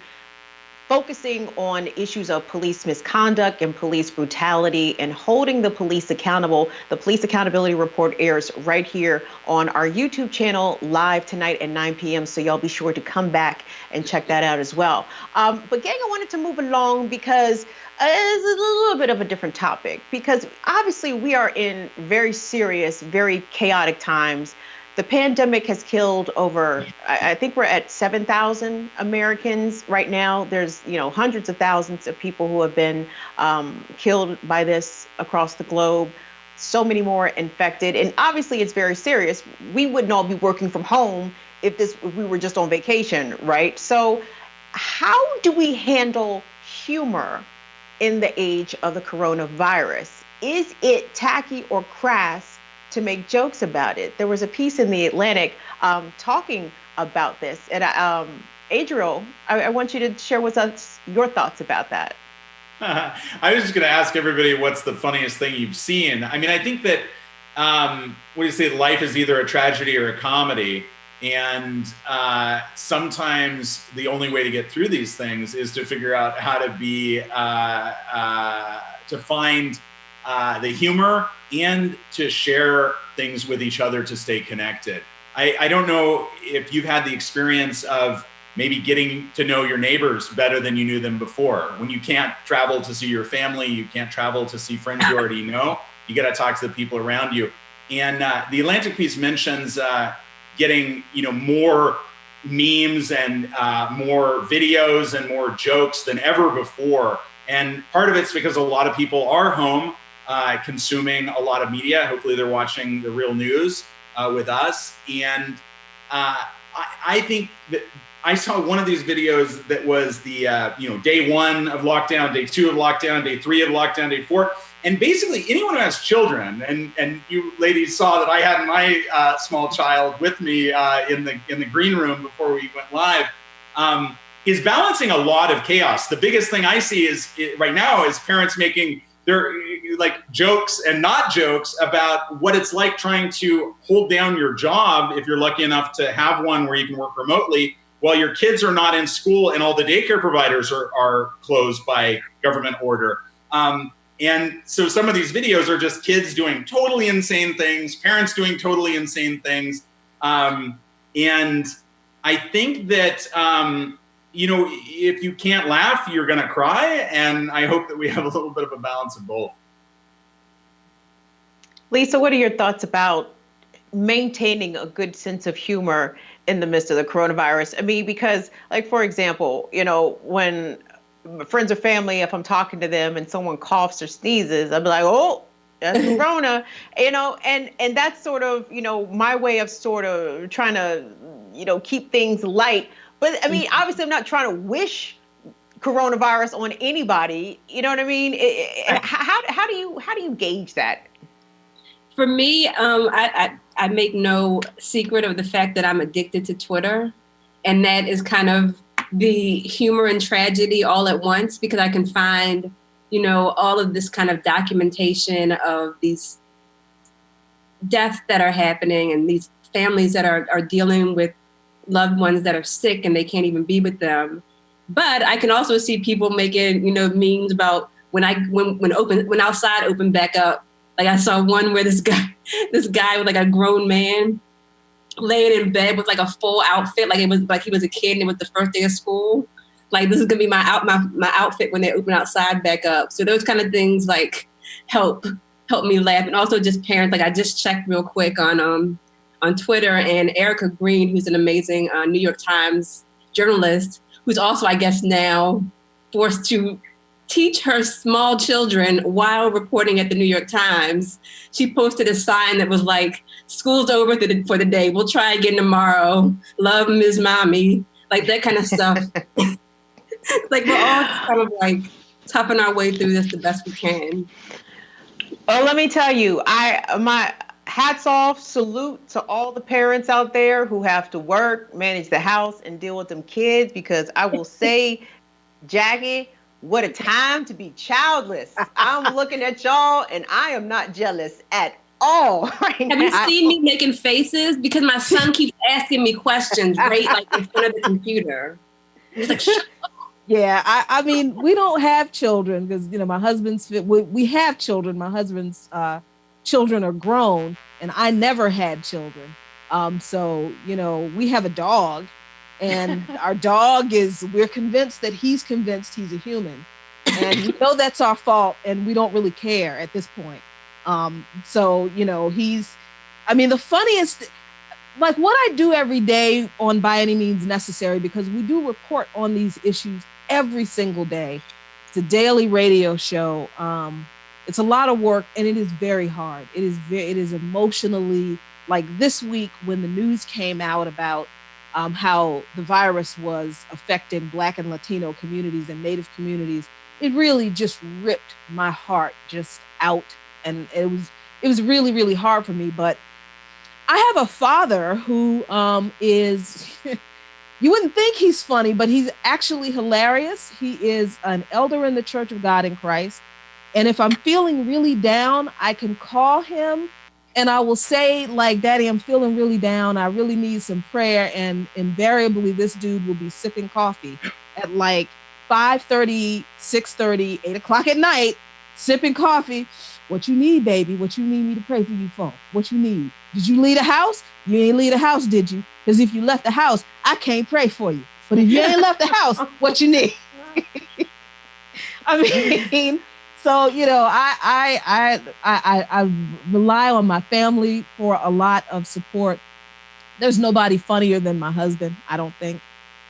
focusing on issues of police misconduct and police brutality and holding the police accountable. The Police Accountability Report airs right here on our YouTube channel live tonight at 9 p.m. So y'all be sure to come back and check that out as well. But gang, I wanted to move along because it's a little bit of a different topic, because obviously we are in very serious, very chaotic times. The pandemic has killed over, I think we're at 7,000 Americans right now. There's, hundreds of thousands of people who have been killed by this across the globe. So many more infected. And obviously it's very serious. We wouldn't all be working from home if we were just on vacation, right? So how do we handle humor in the age of the coronavirus? Is it tacky or crass to make jokes about it? There was a piece in the Atlantic talking about this. And Adriel, I want you to share with us your thoughts about that. I was just going to ask everybody, what's the funniest thing you've seen? I mean, I think that, what do you say, life is either a tragedy or a comedy. And sometimes the only way to get through these things is to figure out how to be, to find the humor and to share things with each other to stay connected. I don't know if you've had the experience of maybe getting to know your neighbors better than you knew them before. When you can't travel to see your family, you can't travel to see friends you already know, you got to talk to the people around you. And the Atlantic piece mentions getting more memes and more videos and more jokes than ever before. And part of it's because a lot of people are home consuming a lot of media. Hopefully they're watching the real news with us. And I think that I saw one of these videos that was the day 1 of lockdown, day 2 of lockdown, day 3 of lockdown, day 4. And basically anyone who has children, and you ladies saw that I had my small child with me in the green room before we went live, is balancing a lot of chaos. The biggest thing I see right now is parents making their jokes and not jokes about what it's like trying to hold down your job if you're lucky enough to have one where you can work remotely while your kids are not in school and all the daycare providers are closed by government order. And so some of these videos are just kids doing totally insane things, parents doing totally insane things. And I think that, if you can't laugh, you're going to cry. And I hope that we have a little bit of a balance of both. Lisa, what are your thoughts about maintaining a good sense of humor in the midst of the coronavirus? I mean, because for example, when friends or family, if I'm talking to them and someone coughs or sneezes, I'll be like, oh, that's corona, and that's sort of, my way of sort of trying to, keep things light. But I mean, obviously I'm not trying to wish coronavirus on anybody. You know what I mean? How do you gauge that? For me, I make no secret of the fact that I'm addicted to Twitter, and that is kind of the humor and tragedy all at once, because I can find, all of this kind of documentation of these deaths that are happening and these families that are dealing with loved ones that are sick and they can't even be with them. But I can also see people making, memes about when outside opened back up. Like I saw one where this guy was a grown man laying in bed with a full outfit, like it was like he was a kid and it was the first day of school. Like, this is gonna be my outfit when they open outside back up. So those kind of things help me laugh. And also just parents, I just checked real quick on Twitter, and Erica Green, who's an amazing New York Times journalist, who's also, I guess, now forced to teach her small children while reporting at the New York Times. She posted a sign that was like, "School's over for the day. We'll try again tomorrow. Love, Ms. Mommy." Like that kind of stuff. We're all just kind of toughing our way through this the best we can. Well, let me tell you, hats off, salute to all the parents out there who have to work, manage the house, and deal with them kids, because I will say, Jackie, what a time to be childless. I'm looking at y'all and I am not jealous at all right now. Have you seen me making faces? Because my son keeps asking me questions right like in front of the computer. He's like, shut up. Yeah, I mean, we don't have children because, my husband's, we have children. My husband's children are grown and I never had children. So, we have a dog and our dog we're convinced that he's convinced he's a human. And we know that's our fault and we don't really care at this point. So, the funniest, like what I do every day on By Any Means Necessary, because we do report on these issues every single day. It's a daily radio show. It's a lot of work and it is very hard. It is emotionally, like this week when the news came out about how the virus was affecting Black and Latino communities and Native communities, it really just ripped my heart just out. And it was really, really hard for me. But I have a father who is, you wouldn't think he's funny, but he's actually hilarious. He is an elder in the Church of God in Christ. And if I'm feeling really down, I can call him and I will say, like, Daddy, I'm feeling really down. I really need some prayer. And invariably, this dude will be sipping coffee at like 5:30, 6:30, 8 o'clock at night, sipping coffee. What you need, baby? What you need me to pray for you for? What you need? Did you leave the house? You ain't leave the house, did you? Because if you left the house, I can't pray for you. But if you ain't left the house, what you need? I mean, so, I rely on my family for a lot of support. There's nobody funnier than my husband, I don't think,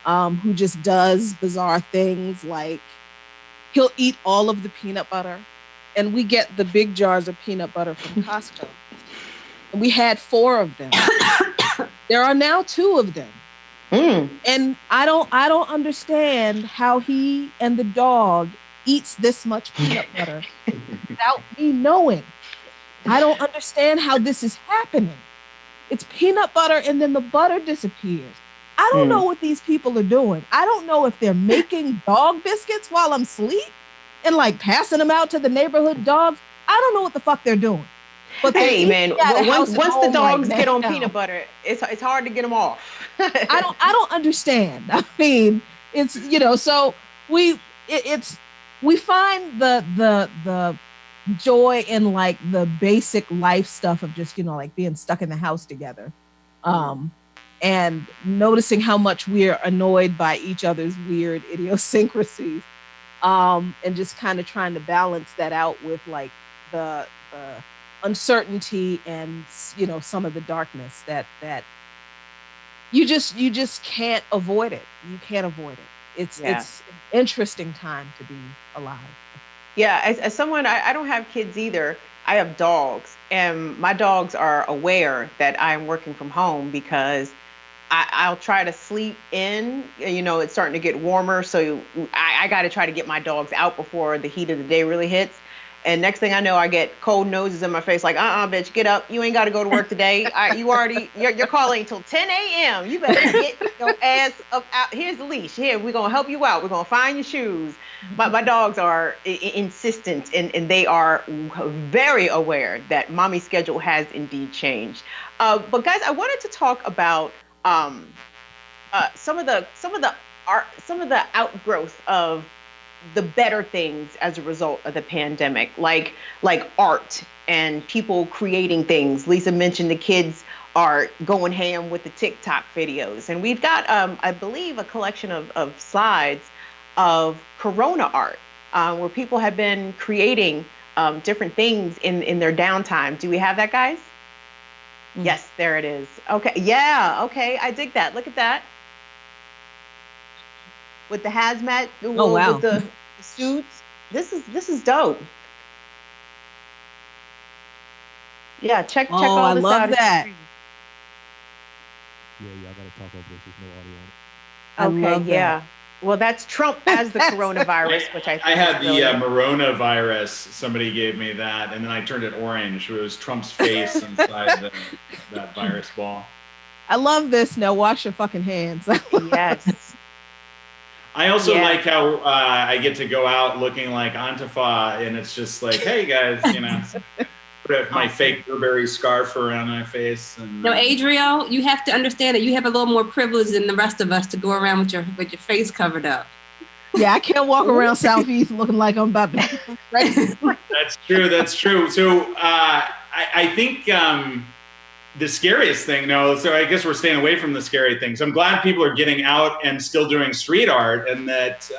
who just does bizarre things. Like he'll eat all of the peanut butter, and we get the big jars of peanut butter from Costco. And we had 4 of them. There are now 2 of them. And I don't understand how he and the dog eats this much peanut butter without me knowing. I don't understand how this is happening. It's peanut butter and then the butter disappears. I don't know what these people are doing. I don't know if they're making dog biscuits while I'm asleep and like passing them out to the neighborhood dogs. I don't know what the fuck they're doing. But hey man, once the dogs get on peanut butter, it's hard to get them off. I don't understand. I mean, it's so we find the joy in like the basic life stuff of just like being stuck in the house together, and noticing how much we're annoyed by each other's weird idiosyncrasies, and just kind of trying to balance that out with like the uncertainty and some of the darkness that you just can't avoid it. You can't avoid it. It's an interesting time to be alive. Yeah, as someone, I don't have kids either. I have dogs, and my dogs are aware that I'm working from home because I'll try to sleep in. It's starting to get warmer, so I got to try to get my dogs out before the heat of the day really hits. And next thing I know, I get cold noses in my face, like, bitch, get up. You ain't got to go to work today. Your call ain't till 10 a.m. You better get your ass up out. Here's the leash. Here, we're going to help you out. We're going to find your shoes. My dogs are insistent, and they are very aware that mommy's schedule has indeed changed. But guys, I wanted to talk about some of the outgrowth of the better things as a result of the pandemic, like art and people creating things. Lisa mentioned the kids are going ham with the TikTok videos. And we've got, I believe, a collection of slides of Corona art, where people have been creating different things in their downtime. Do we have that, guys? Mm-hmm. Yes, there it is. Okay, yeah, okay, I dig that. Look at that. With the hazmat, wow. With the suits. This is dope. Yeah, check all this out. I love that. Yeah, y'all gotta talk over this. There's no audio on it. Okay, yeah. Well, that's Trump as the coronavirus, which I think I had is the brilliant. Moronavirus. Somebody gave me that, and then I turned it orange. It was Trump's face inside that virus ball. I love this. Now wash your fucking hands. Yes. I also like how I get to go out looking like Antifa, and it's just like, hey guys, put my fake Burberry scarf around my face. And, No, Adriel, you have to understand that you have a little more privilege than the rest of us to go around with your face covered up. Yeah, I can't walk around Southeast looking like I'm about to. Right? That's true. That's true. So I think the scariest thing, so I guess we're staying away from the scary things. I'm glad people are getting out and still doing street art, and that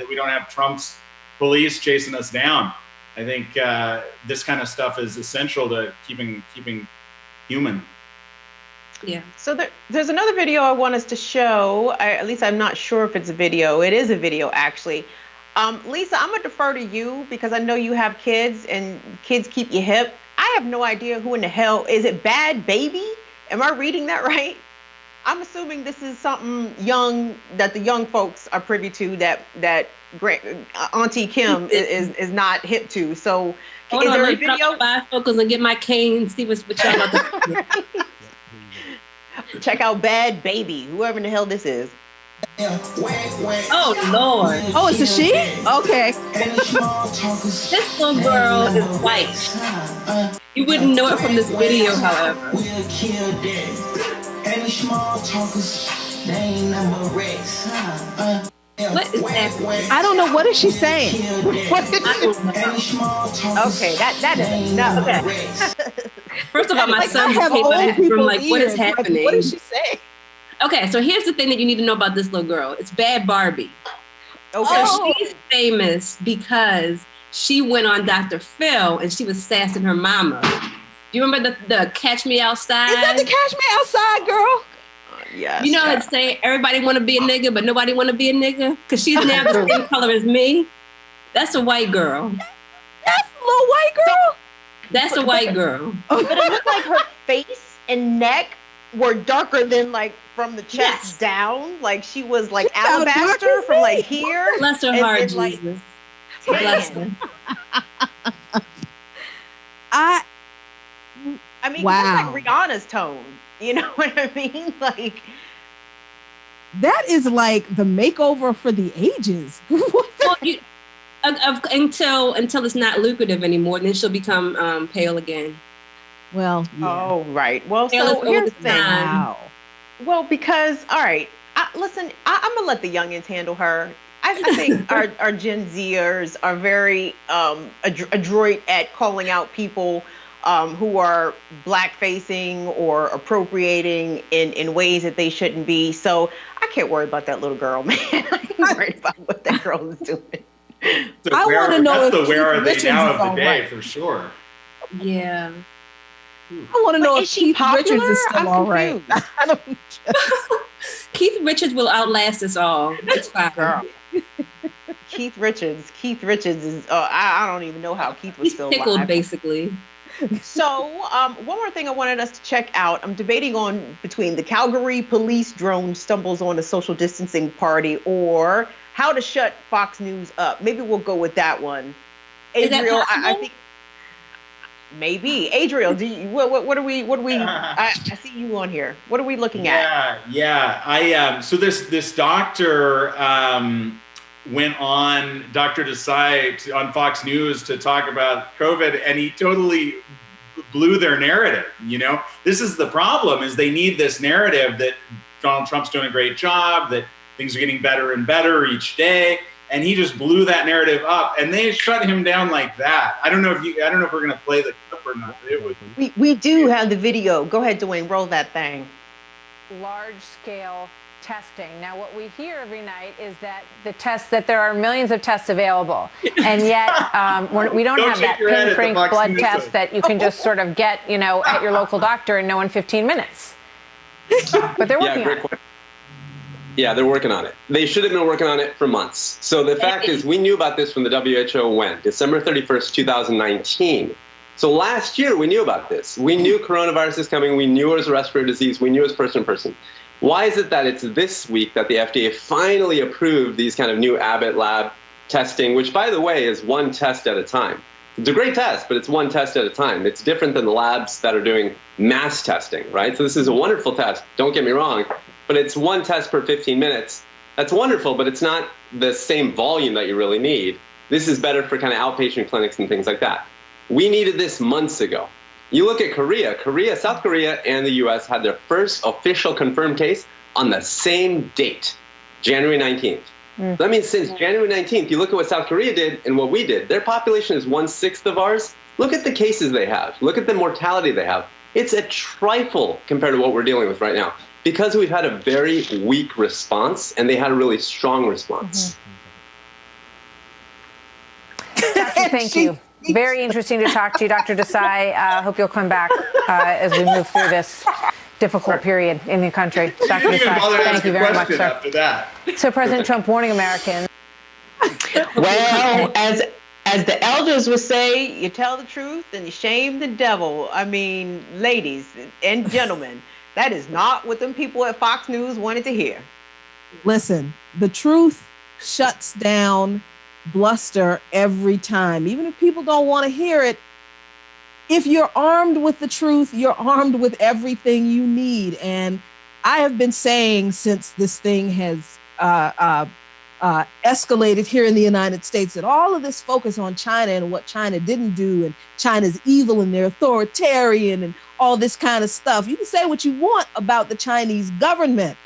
we don't have Trump's police chasing us down. I think this kind of stuff is essential to keeping human. Yeah. So there's another video I want us to show. At least I'm not sure if it's a video. It is a video, actually. Lisa, I'm going to defer to you because I know you have kids and kids keep you hip. I have no idea who in the hell. Is it Bad Baby? Am I reading that right? I'm assuming this is something young that the young folks are privy to that Auntie Kim is not hip to. So Hold is on, there a let me video? focus and get my cane and see what y'all about to Check out Bad Baby, whoever in the hell this is. Oh, Lord. Oh, it's a she? Okay. This little girl is white. You wouldn't know it from this video, however. What is that? I don't know. What is she saying? Okay, that is enough. Okay. First of all, my Like, son I just have came old back people from like, what is ears. Like, happening? what is she saying? Okay, so here's the thing that you need to know about this little girl. It's Bad Barbie. Okay. So she's famous because she went on Dr. Phil and she was sassing her mama. Do you remember the Catch Me Outside? Is that the Catch Me Outside girl? Yes. You know that saying, everybody want to be a nigga, but nobody want to be a nigga? Because she's now the same color as me. That's a white girl. That's a little white girl? That's a white girl. But it looked like her face and neck were darker than like from the chest down. Like she was like alabaster from like here. Bless her heart, Jesus. Bless her. I mean, wow. it's like Rihanna's tone. You know what I mean? Like that is like the makeover for the ages. Well, until it's not lucrative anymore, then she'll become pale again. Well, yeah. Oh, right. Well, Pale so is here's the over thing. time. Wow. Well, because all right, listen, I'm gonna let the youngins handle her. I think our Gen Zers are very adroit at calling out people who are black-facing or appropriating in ways that they shouldn't be. So I can't worry about that little girl, man. I'm worried about what that girl is doing. I want to know that's if the where are they Richards now is of the all day right. for sure. Yeah. I want to know But if is she Keith popular? Richards is still I'm all right. confused. I don't. Keith Richards will outlast us all. It's fine. Girl. Keith Richards is. I don't even know how Keith was He's still tickled, alive. basically. So, one more thing I wanted us to check out. I'm debating on between the Calgary police drone stumbles on a social distancing party or how to shut Fox News up. Maybe we'll go with that one. Is that Adriel, I possible? think maybe. Adriel, do you, what are we? I see you on here. What are we looking at? Yeah. So this doctor went on Dr. Desai on Fox News to talk about COVID, and he totally blew their narrative. You know, this is the problem: is they need this narrative that Donald Trump's doing a great job, that things are getting better and better each day, and he just blew that narrative up, and they shut him down like that. I don't know if we're gonna play the clip or not. We do have the video. Go ahead, Dwayne, roll that thing. Large-scale testing. Now, what we hear every night is that that there are millions of tests available, and yet we don't have that pinprick blood test that you can just sort of get, at your local doctor and know in 15 minutes. But they're working on it. Yeah, they're working on it. They should have been working on it for months. So the fact is, we knew about this from the WHO when? December 31st, 2019. So last year, we knew about this. We knew coronavirus is coming. We knew it was a respiratory disease. We knew it was person to person. Why is it that it's this week that the FDA finally approved these kind of new Abbott lab testing, which, by the way, is one test at a time? It's a great test, but it's one test at a time. It's different than the labs that are doing mass testing, right? So this is a wonderful test, don't get me wrong, but it's one test per 15 minutes. That's wonderful, but it's not the same volume that you really need. This is better for kind of outpatient clinics and things like that. We needed this months ago. You look at Korea, South Korea and the US had their first official confirmed case on the same date, January 19th. That means since January 19th, you look at what South Korea did and what we did. Their population is 1/6 of ours. Look at the cases they have. Look at the mortality they have. It's a trifle compared to what we're dealing with right now because we've had a very weak response and they had a really strong response. Doctor, thank you. Very interesting to talk to you, Dr. Desai. Hope you'll come back as we move through this difficult period in the country. Dr. Desai, thank you very much, sir. After that. So President Trump warning Americans. Well, as the elders would say, you tell the truth and you shame the devil. I mean, ladies and gentlemen, that is not what them people at Fox News wanted to hear. Listen, the truth shuts down bluster every time. Even if people don't want to hear it, if you're armed with the truth, you're armed with everything you need. And I have been saying since this thing has escalated here in the United States that all of this focus on China and what China didn't do and China's evil and they're authoritarian and all this kind of stuff. You can say what you want about the Chinese government.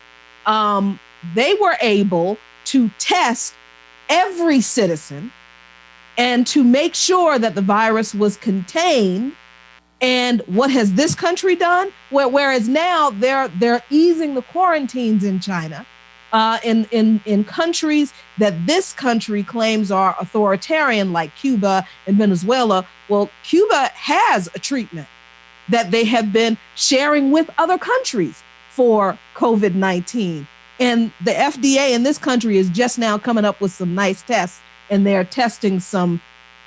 They were able to test every citizen and to make sure that the virus was contained. And what has this country done? Whereas now they're easing the quarantines in China, in countries that this country claims are authoritarian, like Cuba and Venezuela. Well, Cuba has a treatment that they have been sharing with other countries for COVID-19. And the FDA in this country is just now coming up with some nice tests, and they're testing some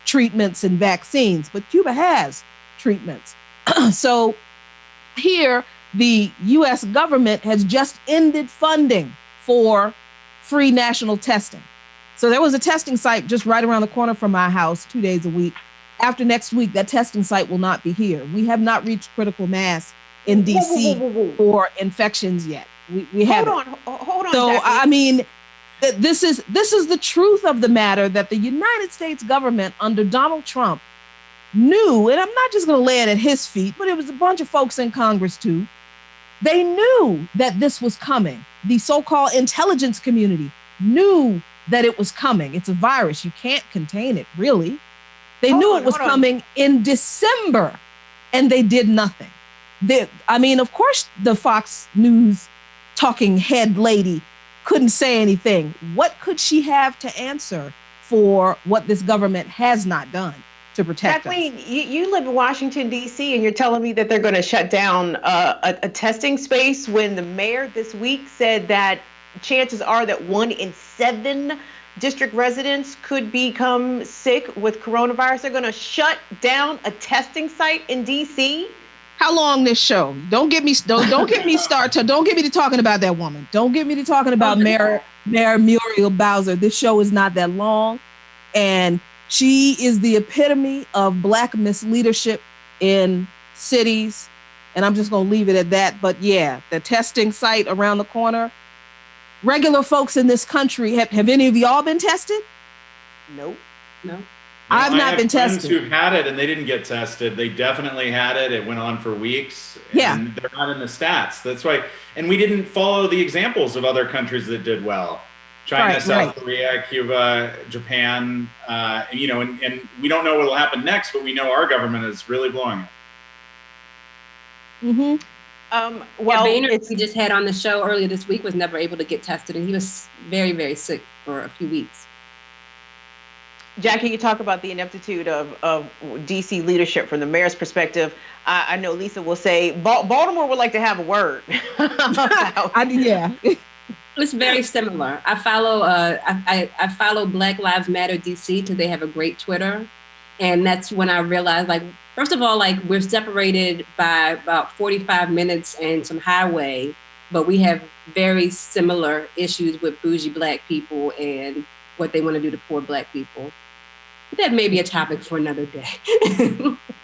treatments and vaccines. But Cuba has treatments. So here, the U.S. government has just ended funding for free national testing. So there was a testing site just right around the corner from my house 2 days a week. After next week, that testing site will not be here. We have not reached critical mass in DC for infections yet. We haven't. Hold on. So Jackie. I mean, this is the truth of the matter, that the United States government under Donald Trump knew, and I'm not just going to lay it at his feet, but it was a bunch of folks in Congress too. They knew that this was coming. The so-called intelligence community knew that it was coming. It's a virus. You can't contain it, really. They knew it was coming in December, and they did nothing. Of course, the Fox News talking head lady couldn't say anything. What could she have to answer for what this government has not done to protect Jacqueline, us? you live in Washington, D.C., and you're telling me that they're going to shut down a testing space when the mayor this week said that chances are that 1 in 7 district residents could become sick with coronavirus. They're going to shut down a testing site in D.C.? How long this show? Don't get me started. Don't get me to talking about that woman. Don't get me to talking about Mayor Muriel Bowser. This show is not that long, and she is the epitome of Black misleadership in cities. And I'm just gonna leave it at that. But yeah, the testing site around the corner. Regular folks in this country, have any of y'all been tested? Nope. No. I've not been tested. Friends who've had it and they didn't get tested. They definitely had it. It went on for weeks. Yeah. And they're not in the stats. That's why. And we didn't follow the examples of other countries that did well. China, South Korea, Cuba, Japan, and we don't know what will happen next, but we know our government is really blowing it. Mm-hmm. Boehner, we just had on the show earlier this week, was never able to get tested, and he was very, very sick for a few weeks. Jackie, you talk about the ineptitude of DC leadership from the mayor's perspective. I know Lisa will say Baltimore would like to have a word. Yeah. It's very similar. I follow I follow Black Lives Matter DC because they have a great Twitter, and that's when I realized, first of all, we're separated by about 45 minutes and some highway, but we have very similar issues with bougie Black people and what they want to do to poor Black people. But that may be a topic for another day.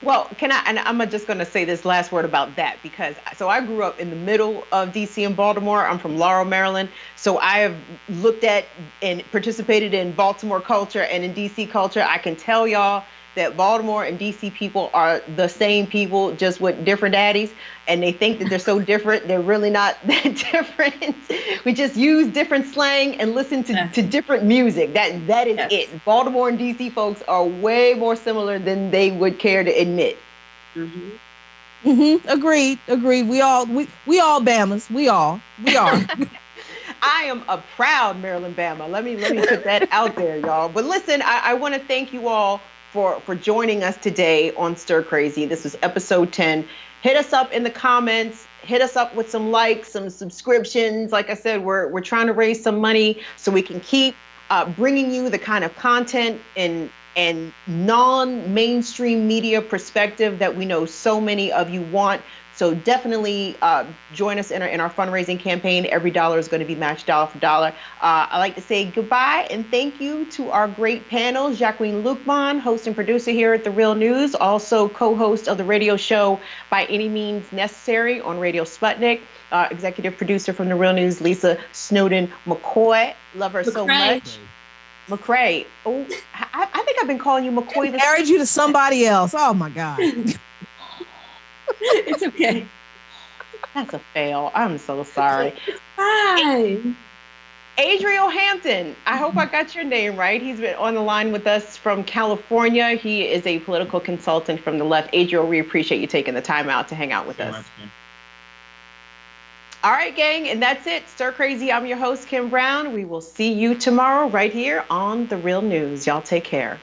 Well, and I'm just going to say this last word about that, because I grew up in the middle of DC and Baltimore. I'm from Laurel, Maryland. So I have looked at and participated in Baltimore culture and in DC culture. I can tell y'all that Baltimore and DC people are the same people, just with different daddies. And they think that they're so different. They're really not that different. We just use different slang and listen to different music. That is it. Baltimore and DC folks are way more similar than they would care to admit. Mm-hmm. Mm-hmm. Agreed. We all Bamas. We are. I am a proud Maryland Bama. Let me put that out there, y'all. But listen, I want to thank you all for joining us today on Stir Crazy. This was episode 10. Hit us up in the comments. Hit us up with some likes, some subscriptions. Like I said, we're trying to raise some money so we can keep bringing you the kind of content and non-mainstream media perspective that we know so many of you want. So definitely join us in our fundraising campaign. Every dollar is going to be matched dollar for dollar. I'd like to say goodbye and thank you to our great panel, Jacqueline Luqman, host and producer here at The Real News, also co-host of the radio show By Any Means Necessary on Radio Sputnik, executive producer from The Real News, Lisa Snowden-McCray. Love her so much. McCray. Oh, I think I've been calling you McCoy. I married you to somebody else. Oh my God. It's okay. That's a fail. I'm so sorry. Hi. Adriel Hampton. I hope I got your name right. He's been on the line with us from California. He is a political consultant from the left. Adriel, we appreciate you taking the time out to hang out with us. All right, gang, and that's it. Stir Crazy. I'm your host, Kim Brown. We will see you tomorrow right here on The Real News. Y'all take care.